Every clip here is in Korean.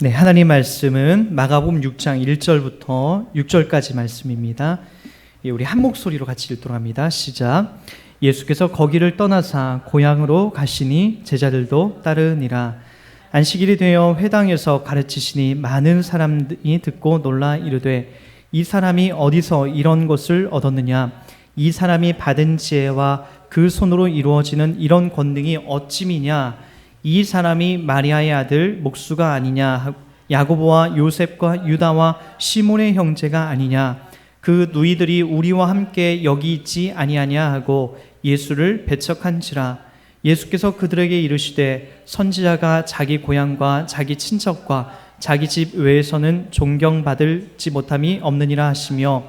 네, 하나님 말씀은 마가복음 6장 1절부터 6절까지 말씀입니다. 우리 한 목소리로 같이 읽도록 합니다. 시작. 예수께서 거기를 떠나사 고향으로 가시니 제자들도 따르니라. 안식일이 되어 회당에서 가르치시니 많은 사람이 듣고 놀라 이르되 이 사람이 어디서 이런 것을 얻었느냐? 이 사람이 받은 지혜와 그 손으로 이루어지는 이런 권능이 어찌미냐? 이 사람이 마리아의 아들 목수가 아니냐? 야고보와 요셉과 유다와 시몬의 형제가 아니냐? 그 누이들이 우리와 함께 여기 있지 아니하냐 하고 예수를 배척한지라. 예수께서 그들에게 이르시되 선지자가 자기 고향과 자기 친척과 자기 집 외에서는 존경받을지 못함이 없느니라 하시며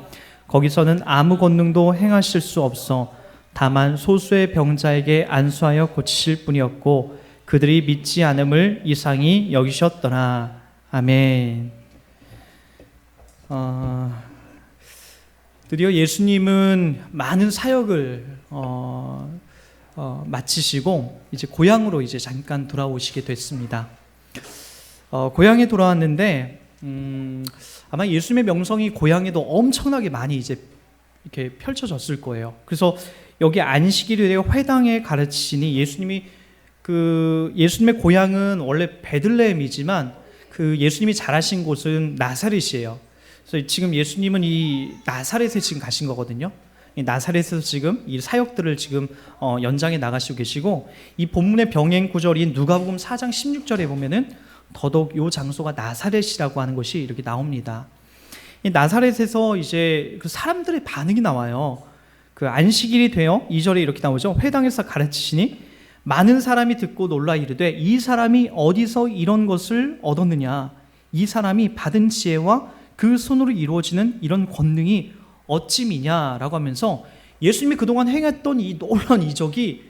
거기서는 아무 권능도 행하실 수 없어 다만 소수의 병자에게 안수하여 고치실 뿐이었고 그들이 믿지 않음을 이상히 여기셨더라. 아멘. 드디어 예수님은 많은 사역을 마치시고 이제 고향으로 이제 잠깐 돌아오시게 됐습니다. 고향에 돌아왔는데 아마 예수님의 명성이 고향에도 엄청나게 많이 이제 이렇게 펼쳐졌을 거예요. 그래서 여기 안식일이 되어 회당에 가르치시니 예수님의 고향은 원래 베들레헴이지만 그 예수님이 자라신 곳은 나사렛이에요. 그래서 지금 예수님은 이 나사렛에 지금 가신 거거든요. 이 나사렛에서 지금 이 사역들을 지금 연장해 나가시고 계시고, 이 본문의 병행 구절인 누가복음 4장 16절에 보면은 더더욱 이 장소가 나사렛이라고 하는 것이 이렇게 나옵니다. 이 나사렛에서 이제 그 사람들의 반응이 나와요. 그 안식일이 되어 2절에 이렇게 나오죠. 회당에서 가르치시니 많은 사람이 듣고 놀라 이르되 이 사람이 어디서 이런 것을 얻었느냐? 이 사람이 받은 지혜와 그 손으로 이루어지는 이런 권능이 어찌미냐라고 하면서 예수님이 그동안 행했던 이 놀라운 이적이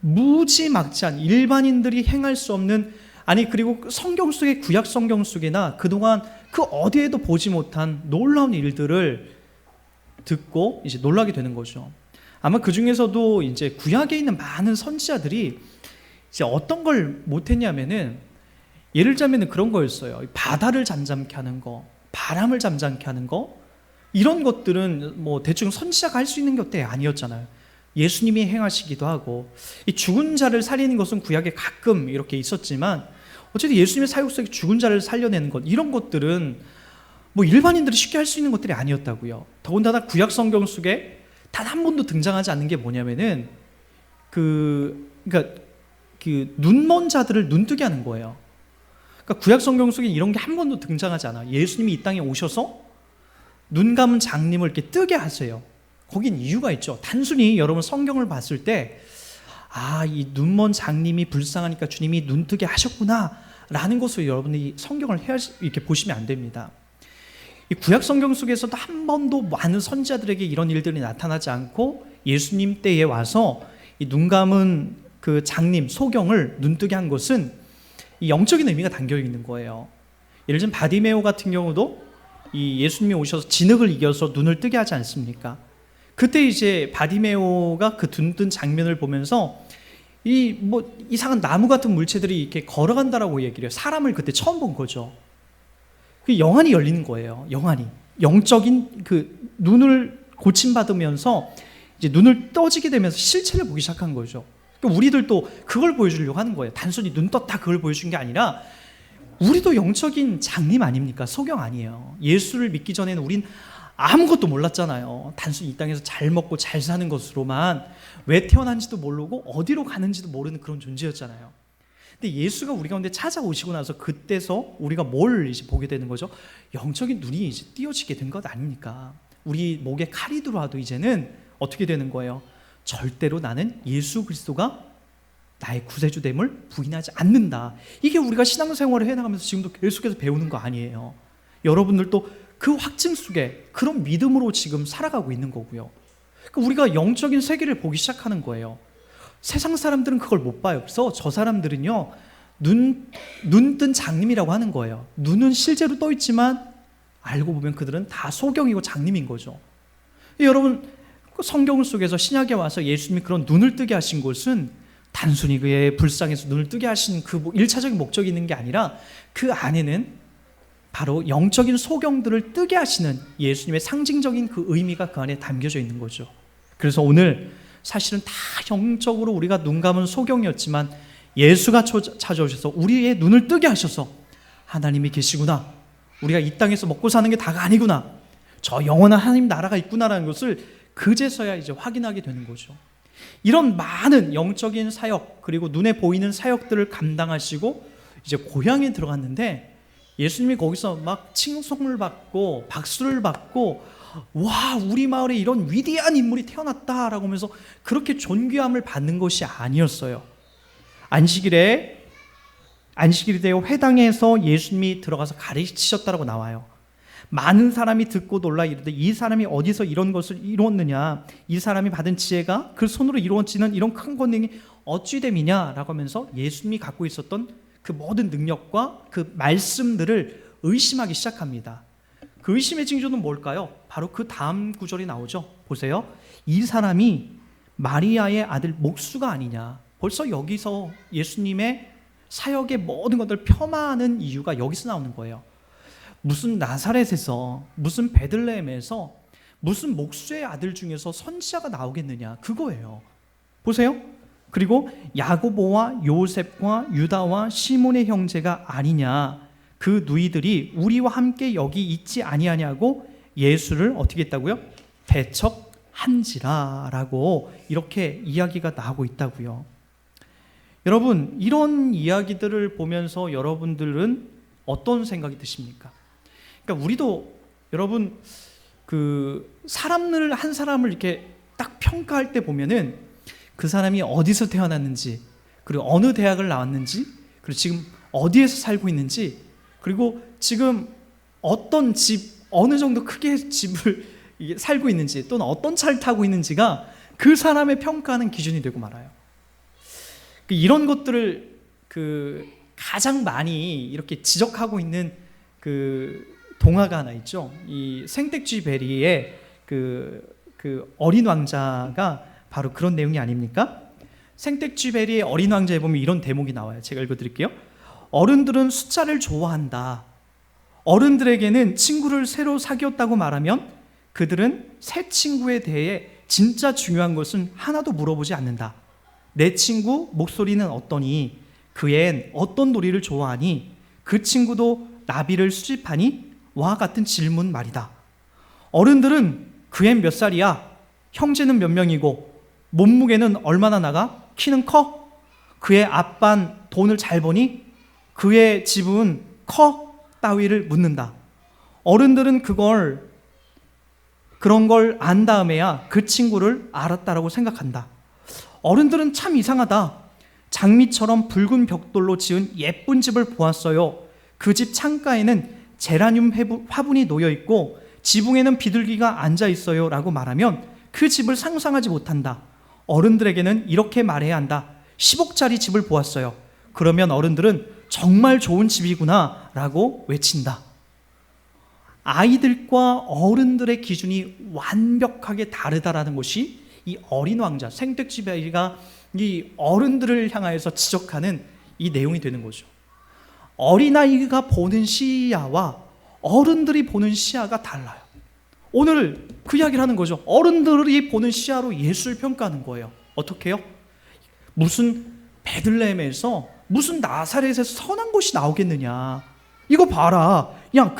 무지막지한 일반인들이 행할 수 없는, 아니 그리고 성경 속의 구약 성경 속에나 그동안 그 어디에도 보지 못한 놀라운 일들을 듣고 이제 놀라게 되는 거죠. 아마 그 중에서도 이제 구약에 있는 많은 선지자들이 이제 어떤 걸 못했냐면은, 예를 들자면은 그런 거였어요. 바다를 잠잠케 하는 거, 바람을 잠잠케 하는 거, 이런 것들은 뭐 대충 선지자가 할 수 있는 것들이 아니었잖아요. 예수님이 행하시기도 하고, 이 죽은 자를 살리는 것은 구약에 가끔 이렇게 있었지만 어쨌든 예수님의 사역 속에 죽은 자를 살려내는 것, 이런 것들은 뭐 일반인들이 쉽게 할 수 있는 것들이 아니었다고요. 더군다나 구약 성경 속에 단 한 번도 등장하지 않는 게 뭐냐면은 그러니까 그 눈먼 자들을 눈뜨게 하는 거예요. 그러니까 구약 성경 속에 이런 게 한 번도 등장하지 않아. 예수님이 이 땅에 오셔서 눈 감은 장님을 이렇게 뜨게 하세요. 거긴 이유가 있죠. 단순히 여러분 성경을 봤을 때 이 눈먼 장님이 불쌍하니까 주님이 눈뜨게 하셨구나라는 것을 여러분이 성경을 이렇게 보시면 안 됩니다. 이 구약 성경 속에서도 한 번도 많은 선지자들에게 이런 일들이 나타나지 않고 예수님 때에 와서 이 눈 감은 그 장님 소경을 눈뜨게 한 것은 이 영적인 의미가 담겨 있는 거예요. 예를 들면 바디메오 같은 경우도 이 예수님이 오셔서 진흙을 이겨서 눈을 뜨게 하지 않습니까? 그때 이제 바디메오가 그 눈뜬 장면을 보면서 이상한 나무 같은 물체들이 이렇게 걸어간다라고 얘기를 해요. 사람을 그때 처음 본 거죠. 그 영안이 열리는 거예요. 영적인 그 눈을 고침받으면서 이제 눈을 떠지게 되면서 실체를 보기 시작한 거죠. 그러니까 우리들도 그걸 보여주려고 하는 거예요. 단순히 눈 떴다 그걸 보여준 게 아니라 우리도 영적인 장님 아닙니까? 소경 아니에요. 예수를 믿기 전에는 우린 아무것도 몰랐잖아요. 단순히 이 땅에서 잘 먹고 잘 사는 것으로만, 왜 태어난지도 모르고 어디로 가는지도 모르는 그런 존재였잖아요. 근데 예수가 우리 가운데 찾아오시고 나서 그때서 우리가 뭘 이제 보게 되는 거죠? 영적인 눈이 이제 띄어지게 된 것 아닙니까? 우리 목에 칼이 들어와도 이제는 어떻게 되는 거예요? 절대로 나는 예수 그리스도가 나의 구세주됨을 부인하지 않는다. 이게 우리가 신앙생활을 해나가면서 지금도 계속해서 배우는 거 아니에요. 여러분들도 그 확증 속에 그런 믿음으로 지금 살아가고 있는 거고요. 그러니까 우리가 영적인 세계를 보기 시작하는 거예요. 세상 사람들은 그걸 못 봐요. 그래서 저 사람들은요, 눈뜬 장님이라고 하는 거예요. 눈은 실제로 떠 있지만 알고 보면 그들은 다 소경이고 장님인 거죠. 여러분, 성경 속에서 신약에 와서 예수님이 그런 눈을 뜨게 하신 것은 단순히 그의 불쌍해서 눈을 뜨게 하신 그 1차적인 목적이 있는 게 아니라 그 안에는 바로 영적인 소경들을 뜨게 하시는 예수님의 상징적인 그 의미가 그 안에 담겨져 있는 거죠. 그래서 오늘 사실은 다 영적으로 우리가 눈 감은 소경이었지만 예수가 찾아오셔서 우리의 눈을 뜨게 하셔서 하나님이 계시구나, 우리가 이 땅에서 먹고 사는 게 다가 아니구나, 저 영원한 하나님 나라가 있구나라는 것을 그제서야 이제 확인하게 되는 거죠. 이런 많은 영적인 사역, 그리고 눈에 보이는 사역들을 감당하시고 이제 고향에 들어갔는데 예수님이 거기서 막 칭송을 받고 박수를 받고, 와, 우리 마을에 이런 위대한 인물이 태어났다라고 하면서 그렇게 존귀함을 받는 것이 아니었어요. 안식일에 되어 회당에서 예수님이 들어가서 가르치셨다라고 나와요. 많은 사람이 듣고 놀라 이르되 이 사람이 어디서 이런 것을 이루었느냐, 이 사람이 받은 지혜가 그 손으로 이루어지는 이런 큰 권능이 어찌 됨이냐라고 하면서 예수님이 갖고 있었던 그 모든 능력과 그 말씀들을 의심하기 시작합니다. 그 의심의 징조는 뭘까요? 바로 그 다음 구절이 나오죠. 보세요. 이 사람이 마리아의 아들 목수가 아니냐. 벌써 여기서 예수님의 사역의 모든 것들을 폄하하는 이유가 여기서 나오는 거예요. 무슨 나사렛에서, 무슨 베들레헴에서, 무슨 목수의 아들 중에서 선지자가 나오겠느냐, 그거예요. 보세요. 그리고 야고보와 요셉과 유다와 시몬의 형제가 아니냐, 그 누이들이 우리와 함께 여기 있지 아니하냐고 예수를 어떻게 했다고요? 배척한지라 라고 이렇게 이야기가 나오고 있다고요. 여러분, 이런 이야기들을 보면서 여러분들은 어떤 생각이 드십니까? 그러니까 우리도 여러분 그 사람을 한 사람을 이렇게 딱 평가할 때 보면은 그 사람이 어디서 태어났는지, 그리고 어느 대학을 나왔는지, 그리고 지금 어디에서 살고 있는지, 그리고 지금 어떤 집, 어느 정도 크게 집을 살고 있는지, 또는 어떤 차를 타고 있는지가 그 사람의 평가하는 기준이 되고 말아요. 이런 것들을 가장 많이 이렇게 지적하고 있는 그 동화가 하나 있죠. 이 생텍쥐베리의 그 어린 왕자가 바로 그런 내용이 아닙니까? 생텍쥐베리의 어린 왕자에 보면 이런 대목이 나와요. 제가 읽어드릴게요. 어른들은 숫자를 좋아한다. 어른들에게는 친구를 새로 사귀었다고 말하면 그들은 새 친구에 대해 진짜 중요한 것은 하나도 물어보지 않는다. 내 친구 목소리는 어떠니? 그앤 어떤 놀이를 좋아하니? 그 친구도 나비를 수집하니? 와 같은 질문 말이다. 어른들은 그앤 몇 살이야? 형제는 몇 명이고? 몸무게는 얼마나 나가? 키는 커? 그의 아빤 돈을 잘 버니? 그의 집은 커? 따위를 묻는다. 어른들은 그런 걸 안 다음에야 그 친구를 알았다라고 생각한다. 어른들은 참 이상하다. 장미처럼 붉은 벽돌로 지은 예쁜 집을 보았어요. 그 집 창가에는 제라늄 화분이 놓여 있고 지붕에는 비둘기가 앉아 있어요 라고 말하면 그 집을 상상하지 못한다. 어른들에게는 이렇게 말해야 한다. 10억짜리 집을 보았어요. 그러면 어른들은 정말 좋은 집이구나 라고 외친다. 아이들과 어른들의 기준이 완벽하게 다르다라는 것이 이 어린 왕자 생텍쥐베리가 이 어른들을 향하여서 지적하는 이 내용이 되는 거죠. 어린아이가 보는 시야와 어른들이 보는 시야가 달라요. 오늘 그 이야기를 하는 거죠. 어른들이 보는 시야로 예수를 평가하는 거예요. 어떻게 해요? 무슨 베들레헴에서, 무슨 나사렛에서 선한 것이 나오겠느냐. 이거 봐라. 야,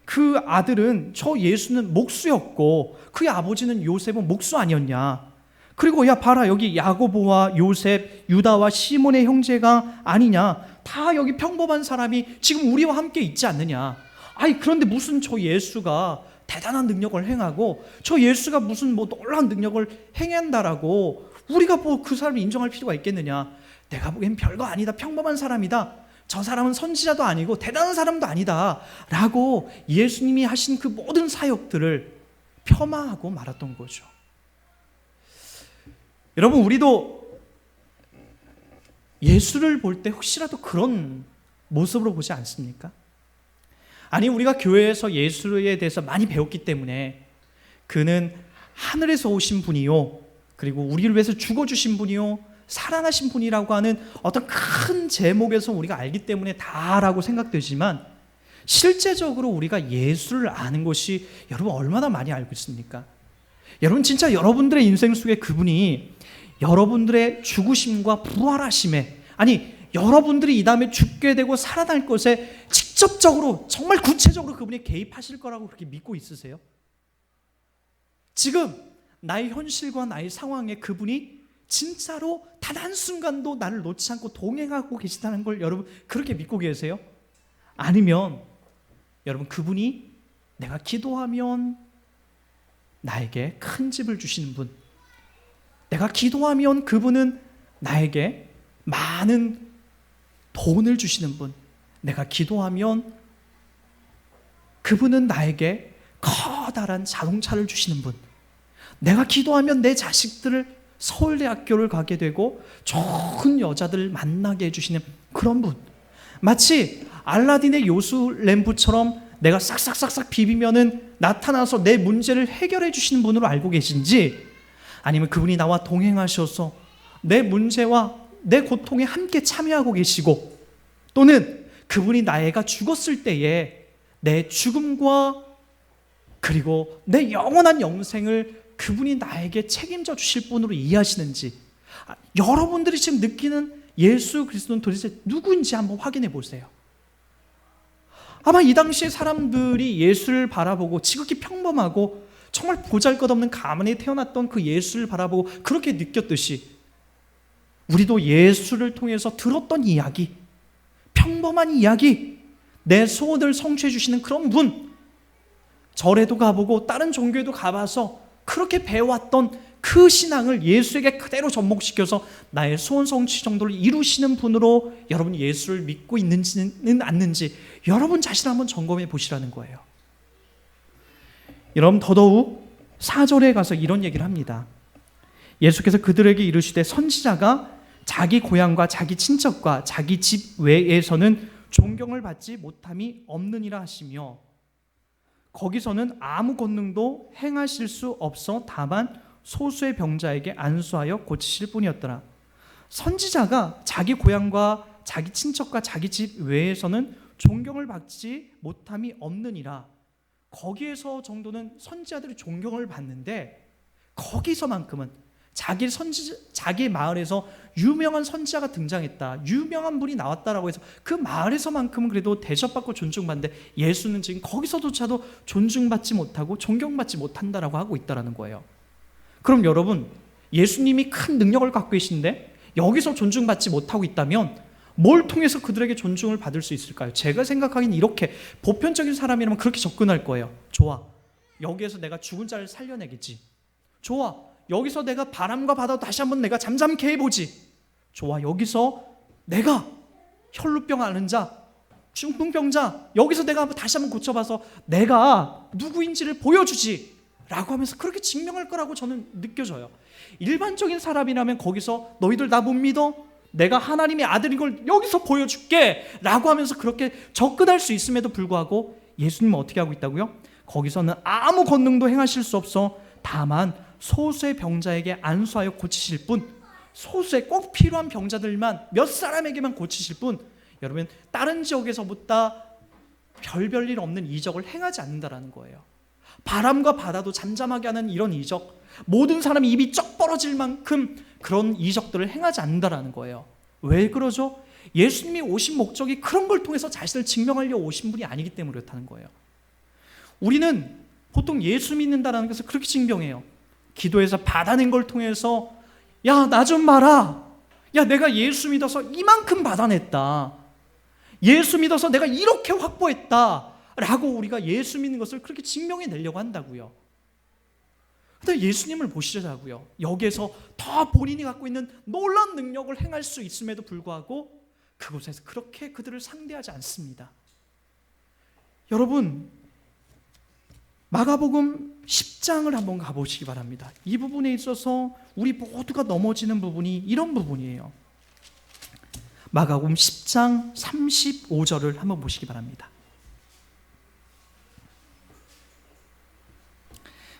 그 아들은, 저 예수는 목수였고 그의 아버지는 요셉은 목수 아니었냐. 그리고 야 봐라, 여기 야고보와 요셉, 유다와 시몬의 형제가 아니냐. 다 여기 평범한 사람이 지금 우리와 함께 있지 않느냐. 아니 그런데 무슨 저 예수가 대단한 능력을 행하고 저 예수가 무슨 뭐 놀라운 능력을 행한다라고 우리가 뭐 그 사람을 인정할 필요가 있겠느냐. 내가 보기엔 별거 아니다. 평범한 사람이다. 저 사람은 선지자도 아니고 대단한 사람도 아니다 라고 예수님이 하신 그 모든 사역들을 폄하하고 말았던 거죠. 여러분, 우리도 예수를 볼 때 혹시라도 그런 모습으로 보지 않습니까? 아니, 우리가 교회에서 예수에 대해서 많이 배웠기 때문에 그는 하늘에서 오신 분이요, 그리고 우리를 위해서 죽어주신 분이요, 살아나신 분이라고 하는 어떤 큰 제목에서 우리가 알기 때문에 다라고 생각되지만, 실제적으로 우리가 예수를 아는 것이 여러분 얼마나 많이 알고 있습니까? 여러분 진짜 여러분들의 인생 속에 그분이 여러분들의 죽으심과 부활하심에, 아니 여러분들이 이 다음에 죽게 되고 살아날 것에 직접적으로 정말 구체적으로 그분이 개입하실 거라고 그렇게 믿고 있으세요? 지금 나의 현실과 나의 상황에 그분이 진짜로 단 한순간도 나를 놓지 않고 동행하고 계시다는 걸 여러분 그렇게 믿고 계세요? 아니면 여러분 그분이 내가 기도하면 나에게 큰 집을 주시는 분, 내가 기도하면 그분은 나에게 많은 돈을 주시는 분, 내가 기도하면 그분은 나에게 커다란 자동차를 주시는 분, 내가 기도하면 내 자식들을 서울대학교를 가게 되고 좋은 여자들을 만나게 해주시는 그런 분, 마치 알라딘의 요술 램프처럼 내가 싹싹싹싹 비비면은 나타나서 내 문제를 해결해 주시는 분으로 알고 계신지, 아니면 그분이 나와 동행하셔서 내 문제와 내 고통에 함께 참여하고 계시고, 또는 그분이 나애가 죽었을 때에 내 죽음과 그리고 내 영원한 영생을 그분이 나에게 책임져 주실 분으로 이해하시는지, 여러분들이 지금 느끼는 예수 그리스도는 도대체 누구인지 한번 확인해 보세요. 아마 이 당시에 사람들이 예수를 바라보고 지극히 평범하고 정말 보잘것없는 가문에 태어났던 그 예수를 바라보고 그렇게 느꼈듯이, 우리도 예수를 통해서 들었던 이야기, 평범한 이야기, 내 소원을 성취해 주시는 그런 분, 절에도 가보고 다른 종교에도 가봐서 그렇게 배워왔던 그 신앙을 예수에게 그대로 접목시켜서 나의 소원 성취 정도를 이루시는 분으로 여러분 예수를 믿고 있는지는 않는지 여러분 자신을 한번 점검해 보시라는 거예요. 여러분 더더욱 4절에 가서 이런 얘기를 합니다. 예수께서 그들에게 이르시되 선지자가 자기 고향과 자기 친척과 자기 집 외에서는 존경을 받지 못함이 없느니라 하시며, 거기서는 아무 권능도 행하실 수 없어 다만 소수의 병자에게 안수하여 고치실 뿐이었더라. 선지자가 자기 고향과 자기 친척과 자기 집 외에서는 존경을 받지 못함이 없느니라. 거기에서 정도는 선지자들이 존경을 받는데, 거기서만큼은 자기 마을에서 유명한 선지자가 등장했다, 유명한 분이 나왔다라고 해서 그 마을에서만큼은 그래도 대접받고 존중받는데, 예수는 지금 거기서조차도 존중받지 못하고 존경받지 못한다라고 하고 있다라는 거예요. 그럼 여러분, 예수님이 큰 능력을 갖고 계신데 여기서 존중받지 못하고 있다면 뭘 통해서 그들에게 존중을 받을 수 있을까요? 제가 생각하기는 이렇게, 보편적인 사람이라면 그렇게 접근할 거예요. 좋아, 여기에서 내가 죽은 자를 살려내겠지. 좋아, 여기서 내가 바람과 바다도 다시 한번 내가 잠잠케 해보지. 좋아, 여기서 내가 혈루병 앓는 자, 중풍병자, 여기서 내가 다시 한번 고쳐봐서 내가 누구인지를 보여주지 라고 하면서 그렇게 증명할 거라고 저는 느껴져요. 일반적인 사람이라면 거기서 너희들 나 못 믿어? 내가 하나님의 아들인 걸 여기서 보여줄게 라고 하면서 그렇게 접근할 수 있음에도 불구하고, 예수님은 어떻게 하고 있다고요? 거기서는 아무 권능도 행하실 수 없어 다만 소수의 병자에게 안수하여 고치실 뿐, 소수의 꼭 필요한 병자들만, 몇 사람에게만 고치실 뿐, 여러분 다른 지역에서보다 별일 없는 이적을 행하지 않는다라는 거예요. 바람과 바다도 잠잠하게 하는 이런 이적, 모든 사람이 입이 쩍 벌어질 만큼 그런 이적들을 행하지 않는다라는 거예요. 왜 그러죠? 예수님이 오신 목적이 그런 걸 통해서 자신을 증명하려 오신 분이 아니기 때문에 그렇다는 거예요. 우리는 보통 예수 믿는다라는 것을 그렇게 증명해요. 기도해서 받아낸 걸 통해서, 야, 나 좀 봐라, 야, 내가 예수 믿어서 이만큼 받아냈다, 예수 믿어서 내가 이렇게 확보했다 라고 우리가 예수 믿는 것을 그렇게 증명해 내려고 한다고요. 근데 예수님을 보시자고요. 여기에서 더 본인이 갖고 있는 놀라운 능력을 행할 수 있음에도 불구하고 그곳에서 그렇게 그들을 상대하지 않습니다. 여러분, 마가복음 10장을 한번 가보시기 바랍니다. 이 부분에 있어서 우리 모두가 넘어지는 부분이 이런 부분이에요. 마가복음 10장 35절을 한번 보시기 바랍니다.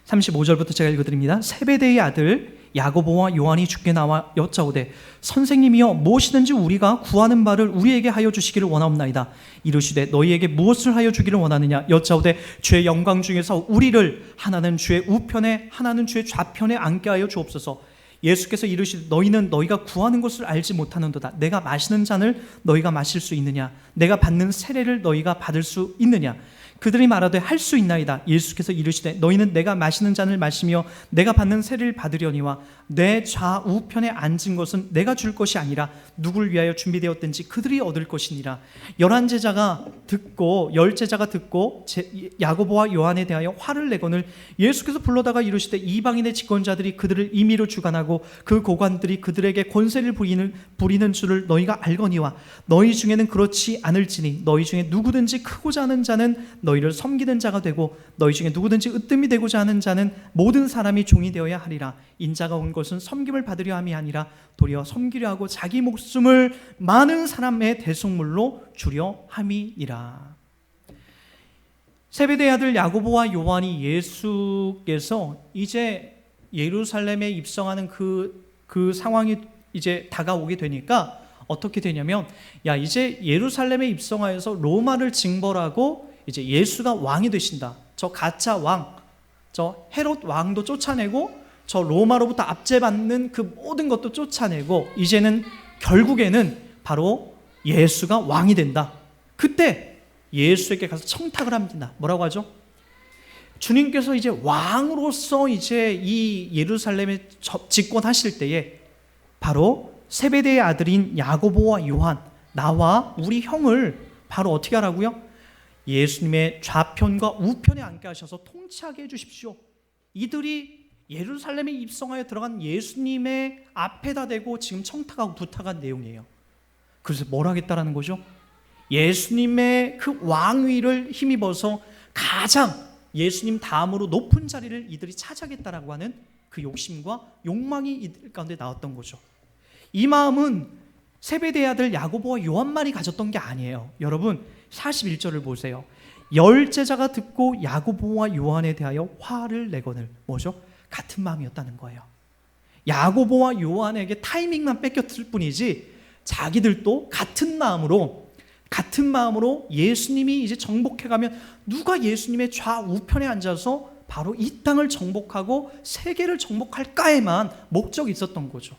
35절부터 제가 읽어드립니다. 세베대의 아들 야고보와 요한이 주께 나와 여짜오되 선생님이여 무엇이든지 우리가 구하는 바를 우리에게 하여 주시기를 원하옵나이다. 이르시되 너희에게 무엇을 하여 주기를 원하느냐 여짜오되 주의 영광 중에서 우리를 하나는 주의 우편에 하나는 주의 좌편에 앉게 하여 주옵소서. 예수께서 이르시되 너희는 너희가 구하는 것을 알지 못하는도다. 내가 마시는 잔을 너희가 마실 수 있느냐? 내가 받는 세례를 너희가 받을 수 있느냐? 그들이 말하되 할 수 있나이다. 예수께서 이르시되 너희는 내가 마시는 잔을 마시며 내가 받는 세례를 받으려니와 내 좌우편에 앉은 것은 내가 줄 것이 아니라 누굴 위하여 준비되었든지 그들이 얻을 것이니라. 11제자가 듣고 야고보와 요한에 대하여 화를 내거늘 예수께서 불러다가 이르시되 이방인의 집권자들이 그들을 임의로 주관하고 그 고관들이 그들에게 권세를 부리는 줄을 너희가 알거니와 너희 중에는 그렇지 않을지니 너희 중에 누구든지 크고자 하는 자는 너희를 섬기는 자가 되고 너희 중에 누구든지 으뜸이 되고자 하는 자는 모든 사람이 종이 되어야 하리라. 인자가 온 것은 섬김을 받으려 함이 아니라 도리어 섬기려 하고 자기 목숨을 많은 사람의 대속물로 주려 함이니라. 세베대의 아들 야고보와 요한이 예수께서 이제 예루살렘에 입성하는 그 상황이 이제 다가오게 되니까 어떻게 되냐면 이제 예루살렘에 입성하여서 로마를 징벌하고 이제 예수가 왕이 되신다. 저 가짜 왕, 저 헤롯 왕도 쫓아내고 저 로마로부터 압제받는 그 모든 것도 쫓아내고 이제는 결국에는 바로 예수가 왕이 된다. 그때 예수에게 가서 청탁을 합니다. 뭐라고 하죠? 주님께서 이제 왕으로서 이제 이 예루살렘에 집권하실 때에 바로 세베대의 아들인 야고보와 요한, 나와 우리 형을 바로 어떻게 하라고요? 예수님의 좌편과 우편에 앉게 하셔서 통치하게 해주십시오. 이들이 예루살렘에 입성하여 들어간 예수님의 앞에다 대고 지금 청탁하고 부탁한 내용이에요. 그래서 뭘 하겠다라는 거죠? 예수님의 그 왕위를 힘입어서 가장 예수님 다음으로 높은 자리를 이들이 차지하겠다라고 하는 그 욕심과 욕망이 이들 가운데 나왔던 거죠. 이 마음은 세베대의 아들 야고보와 요한만이 가졌던 게 아니에요. 여러분 41절을 보세요. 10제자가 듣고 야고보와 요한에 대하여 화를 내거늘 뭐죠? 같은 마음이었다는 거예요. 야고보와 요한에게 타이밍만 뺏겼을 뿐이지 자기들도 같은 마음으로 예수님이 이제 정복해가면 누가 예수님의 좌우편에 앉아서 바로 이 땅을 정복하고 세계를 정복할까에만 목적이 있었던 거죠.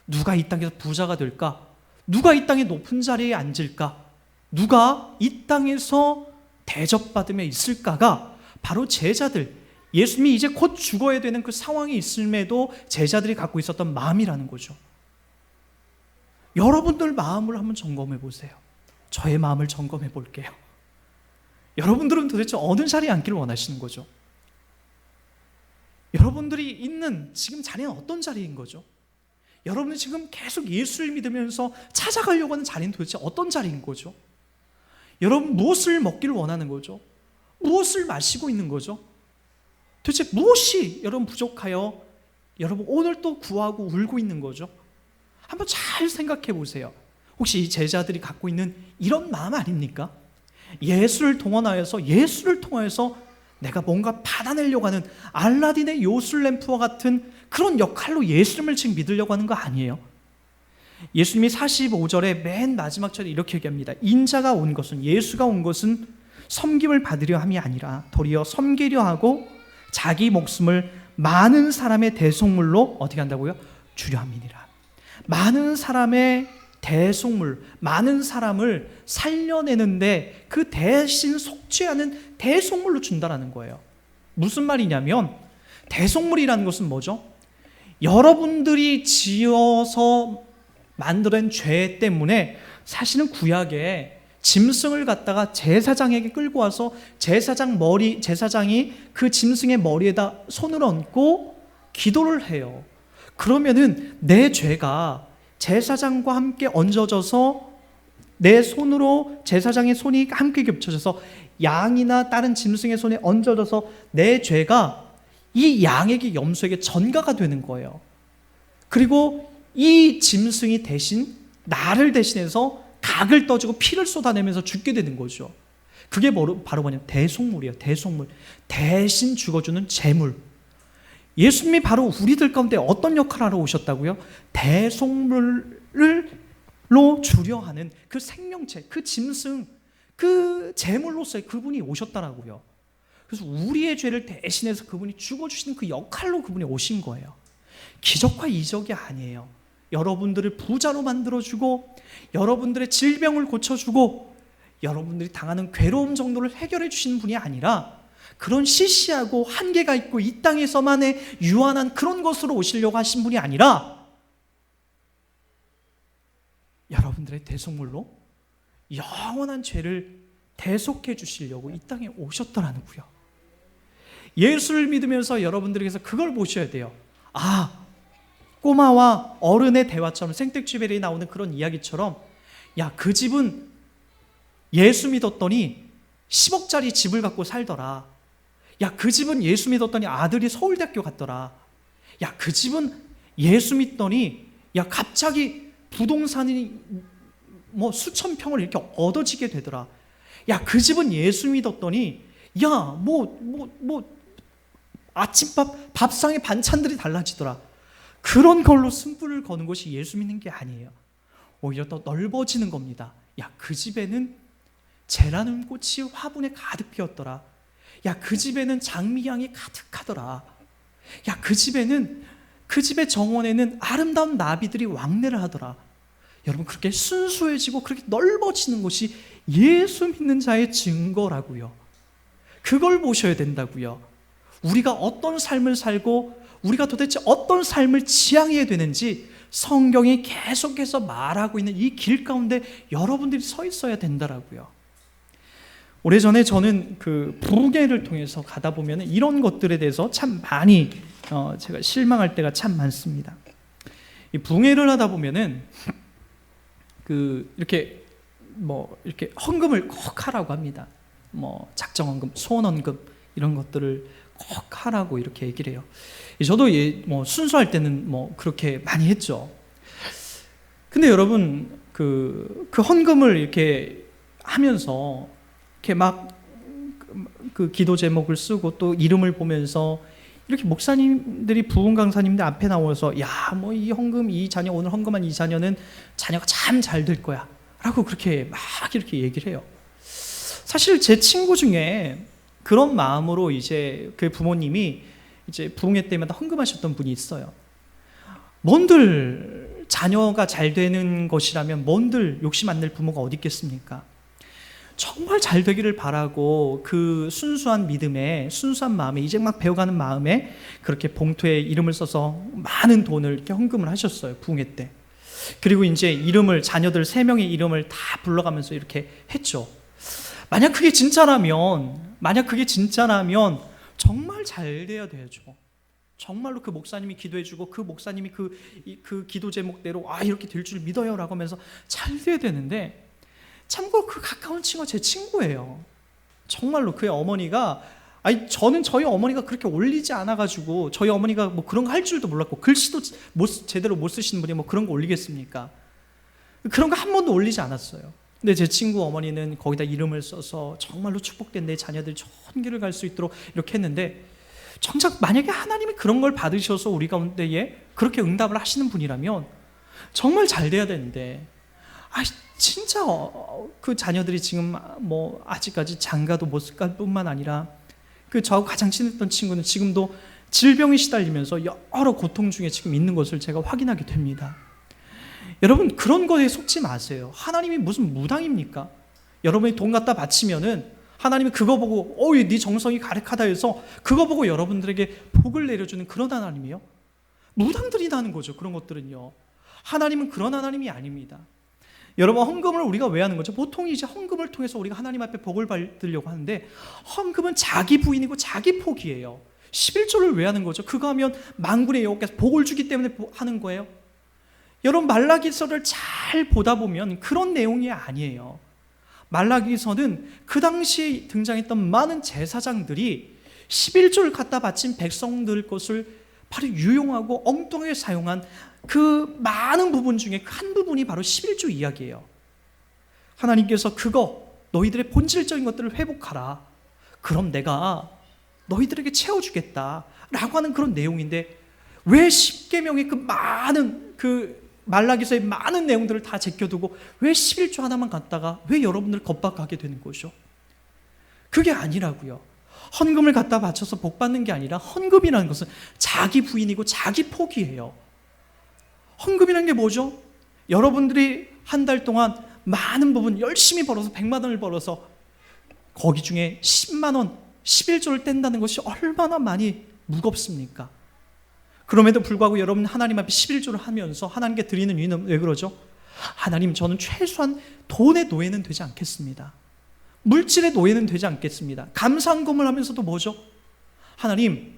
누가 이 땅에서 부자가 될까? 누가 이 땅의 높은 자리에 앉을까? 누가 이 땅에서 대접받으며 있을까가 바로 제자들, 예수님이 이제 곧 죽어야 되는 그 상황이 있음에도 제자들이 갖고 있었던 마음이라는 거죠. 여러분들 마음을 한번 점검해 보세요. 저의 마음을 점검해 볼게요. 여러분들은 도대체 어느 자리에 앉기를 원하시는 거죠? 여러분들이 있는 지금 자리는 어떤 자리인 거죠? 여러분이 지금 계속 예수를 믿으면서 찾아가려고 하는 자리는 도대체 어떤 자리인 거죠? 여러분 무엇을 먹기를 원하는 거죠? 무엇을 마시고 있는 거죠? 도대체 무엇이 여러분 부족하여 여러분 오늘 또 구하고 울고 있는 거죠? 한번 잘 생각해 보세요. 혹시 이 제자들이 갖고 있는 이런 마음 아닙니까? 예수를 통하여서 내가 뭔가 받아내려고 하는 알라딘의 요술램프와 같은 그런 역할로 예수님을 지금 믿으려고 하는 거 아니에요. 예수님이 45절에 맨 마지막 절에 이렇게 얘기합니다. 인자가 온 것은, 예수가 온 것은 섬김을 받으려 함이 아니라 도리어 섬기려 하고 자기 목숨을 많은 사람의 대속물로 어떻게 한다고요? 주려 함이니라. 많은 사람의 대속물, 많은 사람을 살려내는데 그 대신 속죄하는 대속물로 준다라는 거예요. 무슨 말이냐면 대속물이라는 것은 뭐죠? 여러분들이 지어서 만들어낸 죄 때문에 사실은 구약에 짐승을 갖다가 제사장에게 끌고 와서 제사장이 그 짐승의 머리에다 손을 얹고 기도를 해요. 그러면은 내 죄가 제사장과 함께 얹어져서 내 손으로 제사장의 손이 함께 겹쳐져서 양이나 다른 짐승의 손에 얹어져서 내 죄가 이 양에게 염소에게 전가가 되는 거예요. 그리고 이 짐승이 대신 나를 대신해서 각을 떠주고 피를 쏟아내면서 죽게 되는 거죠. 그게 바로 뭐냐면 대속물이에요. 대속물. 대신 죽어주는 제물. 예수님이 바로 우리들 가운데 어떤 역할을 하러 오셨다고요? 대속물로 주려 하는 그 생명체, 그 짐승, 그 제물로서의 그분이 오셨다라고요. 그래서 우리의 죄를 대신해서 그분이 죽어주시는 그 역할로 그분이 오신 거예요. 기적과 이적이 아니에요. 여러분들을 부자로 만들어주고, 여러분들의 질병을 고쳐주고, 여러분들이 당하는 괴로움 정도를 해결해 주시는 분이 아니라, 그런 시시하고 한계가 있고 이 땅에서만의 유한한 그런 것으로 오시려고 하신 분이 아니라, 여러분들의 대속물로 영원한 죄를 대속해 주시려고 이 땅에 오셨더라는 거요. 예수를 믿으면서 여러분들에게서 그걸 보셔야 돼요. 꼬마와 어른의 대화처럼, 생텍쥐베리에 나오는 그런 이야기처럼, 야, 그 집은 예수 믿었더니 10억짜리 집을 갖고 살더라. 야, 그 집은 예수 믿었더니 아들이 서울대학교 갔더라. 야, 그 집은 예수 믿더니 야, 갑자기 부동산이 뭐 수천 평을 이렇게 얻어지게 되더라. 야, 그 집은 예수 믿었더니 야, 아침밥 밥상의 반찬들이 달라지더라. 그런 걸로 승부를 거는 것이 예수 믿는 게 아니에요. 오히려 더 넓어지는 겁니다. 야, 그 집에는 제라늄 꽃이 화분에 가득 피었더라. 야, 그 집에는 장미향이 가득하더라. 야, 그 집의 정원에는 아름다운 나비들이 왕래를 하더라. 여러분, 그렇게 순수해지고 그렇게 넓어지는 것이 예수 믿는 자의 증거라고요. 그걸 보셔야 된다고요. 우리가 어떤 삶을 살고 우리가 도대체 어떤 삶을 지향해야 되는지 성경이 계속해서 말하고 있는 이 길 가운데 여러분들이 서 있어야 된다라고요. 오래전에 저는 그 부흥회를 통해서 가다 보면 이런 것들에 대해서 참 많이 제가 실망할 때가 참 많습니다. 이 부흥회를 하다 보면은 이렇게 헌금을 꼭 하라고 합니다. 작정 헌금, 소원 헌금 이런 것들을 꼭 하라고 이렇게 얘기를 해요. 저도 순수할 때는 그렇게 많이 했죠. 근데 여러분, 그 헌금을 이렇게 하면서 이렇게 막 그 기도 제목을 쓰고 또 이름을 보면서 이렇게 목사님들이, 부흥 강사님들 앞에 나와서 야, 이 헌금, 이 자녀, 오늘 헌금한 이 자녀는 자녀가 참 잘 될 거야 라고 그렇게 막 이렇게 얘기를 해요. 사실 제 친구 중에 그런 마음으로 이제 그 부모님이 이제 부흥회 때마다 헌금하셨던 분이 있어요. 뭔들 자녀가 잘 되는 것이라면 뭔들 욕심 안 낼 부모가 어디 있겠습니까? 정말 잘 되기를 바라고 그 순수한 믿음에, 순수한 마음에, 이제 막 배워가는 마음에 그렇게 봉투에 이름을 써서 많은 돈을 이렇게 헌금을 하셨어요, 부흥회 때. 그리고 이제 이름을, 자녀들 3명의 이름을 다 불러가면서 이렇게 했죠. 만약 그게 진짜라면 정말 잘 돼야 되죠. 정말로 그 목사님이 기도해주고 그 목사님이 그 기도 제목대로 이렇게 될 줄 믿어요 라고 하면서 잘 돼야 되는데, 참고로 그 가까운 친구가 제 친구예요. 정말로 그의 어머니가, 저는 저희 어머니가 그렇게 올리지 않아가지고, 저희 어머니가 그런 거 할 줄도 몰랐고, 글씨도 제대로 못 쓰시는 분이 그런 거 올리겠습니까? 그런 거 한 번도 올리지 않았어요. 근데 제 친구 어머니는 거기다 이름을 써서 정말로 축복된 내 자녀들이 좋은 길을 갈 수 있도록 이렇게 했는데, 정작 만약에 하나님이 그런 걸 받으셔서 우리 가운데에 그렇게 응답을 하시는 분이라면 정말 잘 돼야 되는데, 진짜 그 자녀들이 지금 아직까지 장가도 못 갈 뿐만 아니라, 저하고 가장 친했던 친구는 지금도 질병에 시달리면서 여러 고통 중에 지금 있는 것을 제가 확인하게 됩니다. 여러분, 그런 거에 속지 마세요. 하나님이 무슨 무당입니까? 여러분이 돈 갖다 바치면은 하나님이 그거 보고 네 정성이 가득하다 해서 그거 보고 여러분들에게 복을 내려주는 그런 하나님이요? 무당들이 나는 거죠, 그런 것들은요. 하나님은 그런 하나님이 아닙니다. 여러분, 헌금을 우리가 왜 하는 거죠? 보통 이제 헌금을 통해서 우리가 하나님 앞에 복을 받으려고 하는데, 헌금은 자기 부인이고 자기 포기예요. 11조를 왜 하는 거죠? 그거 하면 만군의 여호와께서 복을 주기 때문에 하는 거예요. 여러분, 말라기서를 잘 보다 보면 그런 내용이 아니에요. 말라기서는 그 당시에 등장했던 많은 제사장들이 11조를 갖다 바친 백성들 것을 바로 유용하고 엉뚱하게 사용한 그 많은 부분 중에 한 부분이 바로 11조 이야기예요. 하나님께서 그거 너희들의 본질적인 것들을 회복하라. 그럼 내가 너희들에게 채워주겠다라고 하는 그런 내용인데, 왜 10계명의 그 많은 말라기서의 많은 내용들을 다 제껴두고 왜 11조 하나만 갖다가 왜 여러분들 겁박하게 되는 거죠? 그게 아니라고요. 헌금을 갖다 바쳐서 복 받는 게 아니라, 헌금이라는 것은 자기 부인이고 자기 포기예요. 헌금이라는 게 뭐죠? 여러분들이 한 달 동안 많은 부분 열심히 벌어서 100만 원을 벌어서 거기 중에 10만 원, 11조를 뗀다는 것이 얼마나 많이 무겁습니까? 그럼에도 불구하고 여러분 하나님 앞에 11조를 하면서 하나님께 드리는 이유는 왜 그러죠? 하나님, 저는 최소한 돈의 노예는 되지 않겠습니다. 물질의 노예는 되지 않겠습니다. 감사헌금을 하면서도 뭐죠? 하나님,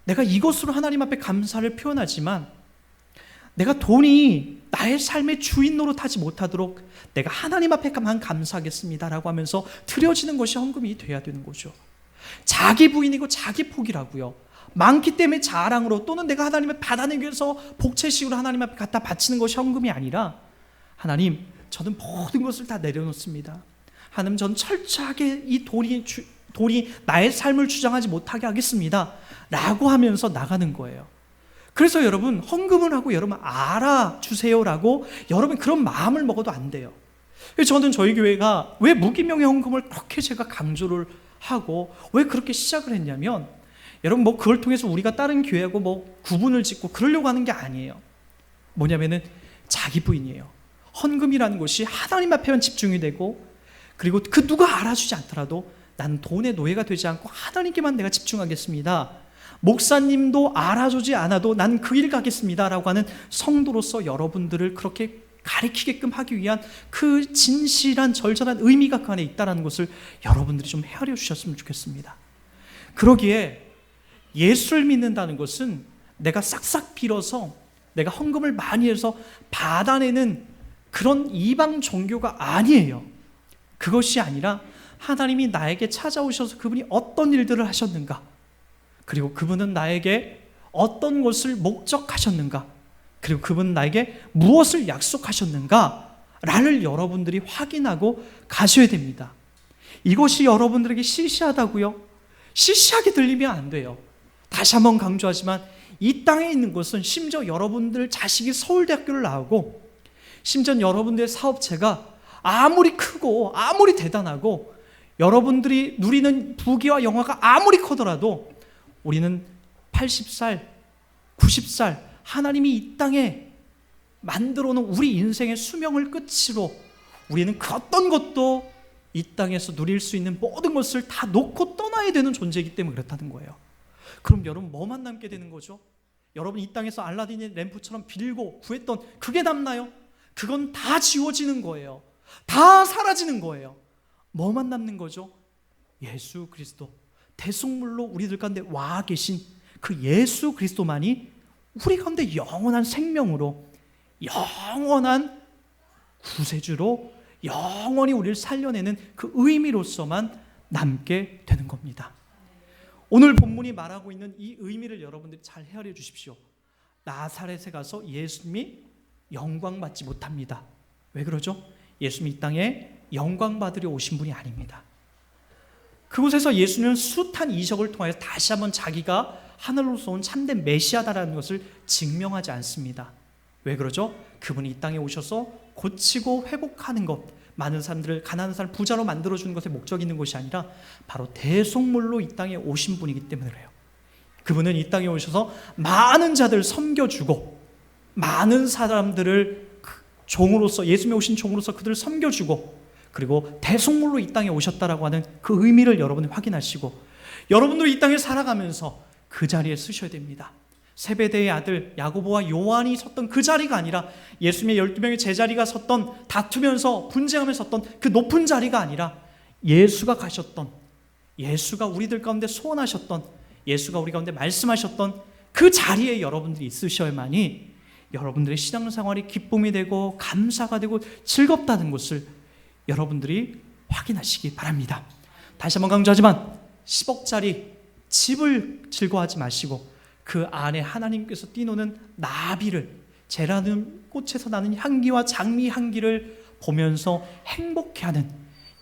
내가 이것으로 하나님 앞에 감사를 표현하지만 내가 돈이 나의 삶의 주인 노릇하지 못하도록 내가 하나님 앞에만 감사하겠습니다라고 하면서 드려지는 것이 헌금이 돼야 되는 거죠. 자기 부인이고 자기 포기라고요. 많기 때문에 자랑으로, 또는 내가 하나님을 받아내기 위해서 복채식으로 하나님 앞에 갖다 바치는 것이 헌금이 아니라, 하나님, 저는 모든 것을 다 내려놓습니다. 하나님, 저는 철저하게 이 돈이 나의 삶을 주장하지 못하게 하겠습니다 라고 하면서 나가는 거예요. 그래서 여러분, 헌금을 하고 여러분 알아주세요라고 여러분 그런 마음을 먹어도 안 돼요. 저는 저희 교회가 왜 무기명의 헌금을 그렇게 제가 강조를 하고 왜 그렇게 시작을 했냐면, 여러분 그걸 통해서 우리가 다른 교회하고 구분을 짓고 그러려고 하는 게 아니에요. 뭐냐면은 자기 부인이에요. 헌금이라는 것이 하나님 앞에만 집중이 되고, 그리고 그 누가 알아주지 않더라도 난 돈의 노예가 되지 않고 하나님께만 내가 집중하겠습니다. 목사님도 알아주지 않아도 난 그 일 가겠습니다 라고 하는 성도로서 여러분들을 그렇게 가리키게끔 하기 위한 그 진실한 절절한 의미가 그 안에 있다는 것을 여러분들이 좀 헤아려 주셨으면 좋겠습니다. 그러기에 예수를 믿는다는 것은 내가 싹싹 빌어서 내가 헌금을 많이 해서 받아내는 그런 이방 종교가 아니에요. 그것이 아니라 하나님이 나에게 찾아오셔서 그분이 어떤 일들을 하셨는가, 그리고 그분은 나에게 어떤 것을 목적하셨는가, 그리고 그분은 나에게 무엇을 약속하셨는가를 여러분들이 확인하고 가셔야 됩니다. 이것이 여러분들에게 시시하다고요? 시시하게 들리면 안 돼요. 다시 한번 강조하지만 이 땅에 있는 것은, 심지어 여러분들 자식이 서울대학교를 나오고, 심지어 여러분들의 사업체가 아무리 크고 아무리 대단하고 여러분들이 누리는 부귀와 영화가 아무리 커더라도 우리는 80살, 90살 하나님이 이 땅에 만들어 놓은 우리 인생의 수명을 끝으로 우리는 그 어떤 것도 이 땅에서 누릴 수 있는 모든 것을 다 놓고 떠나야 되는 존재이기 때문에 그렇다는 거예요. 그럼 여러분 뭐만 남게 되는 거죠? 여러분 이 땅에서 알라딘의 램프처럼 빌고 구했던 그게 남나요? 그건 다 지워지는 거예요. 다 사라지는 거예요. 뭐만 남는 거죠? 예수 그리스도, 대속물로 우리들 가운데 와 계신 그 예수 그리스도만이 우리 가운데 영원한 생명으로, 영원한 구세주로 영원히 우리를 살려내는 그 의미로서만 남게 되는 겁니다. 오늘 본문이 말하고 있는 이 의미를 여러분들이 잘 헤아려 주십시오. 나사렛에 가서 예수님이 영광받지 못합니다. 왜 그러죠? 예수님이 이 땅에 영광받으려 오신 분이 아닙니다. 그곳에서 예수님은 숱한 이적을 통하여 다시 한번 자기가 하늘로서 온 참된 메시아다라는 것을 증명하지 않습니다. 왜 그러죠? 그분이 이 땅에 오셔서 고치고 회복하는 것, 많은 사람들을, 가난한 사람을 부자로 만들어주는 것에 목적이 있는 것이 아니라 바로 대속물로 이 땅에 오신 분이기 때문에 그래요. 그분은 이 땅에 오셔서 많은 자들 섬겨주고, 많은 사람들을 종으로서, 예수님이 오신 종으로서 그들을 섬겨주고, 그리고 대속물로 이 땅에 오셨다라고 하는 그 의미를 여러분이 확인하시고, 여러분들이 이 땅에 살아가면서 그 자리에 서셔야 됩니다. 세베대의 아들 야고보와 요한이 섰던 그 자리가 아니라, 예수님의 12명의 제자리가 섰던, 다투면서 분쟁하면서 섰던 그 높은 자리가 아니라, 예수가 가셨던, 예수가 우리들 가운데 소원하셨던, 예수가 우리 가운데 말씀하셨던 그 자리에 여러분들이 있으셔야만이 여러분들의 신앙생활이 기쁨이 되고 감사가 되고 즐겁다는 것을 여러분들이 확인하시기 바랍니다. 다시 한번 강조하지만 10억짜리 집을 즐거워하지 마시고 그 안에 하나님께서 띄우는 나비를, 제라늄 꽃에서 나는 향기와 장미 향기를 보면서 행복해하는,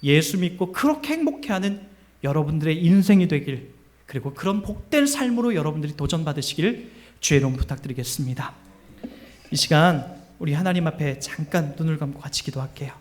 예수 믿고 그렇게 행복해하는 여러분들의 인생이 되길 그리고 그런 복된 삶으로 여러분들이 도전받으시길 주의 이름 부탁드리겠습니다. 이 시간 우리 하나님 앞에 잠깐 눈을 감고 같이 기도할게요.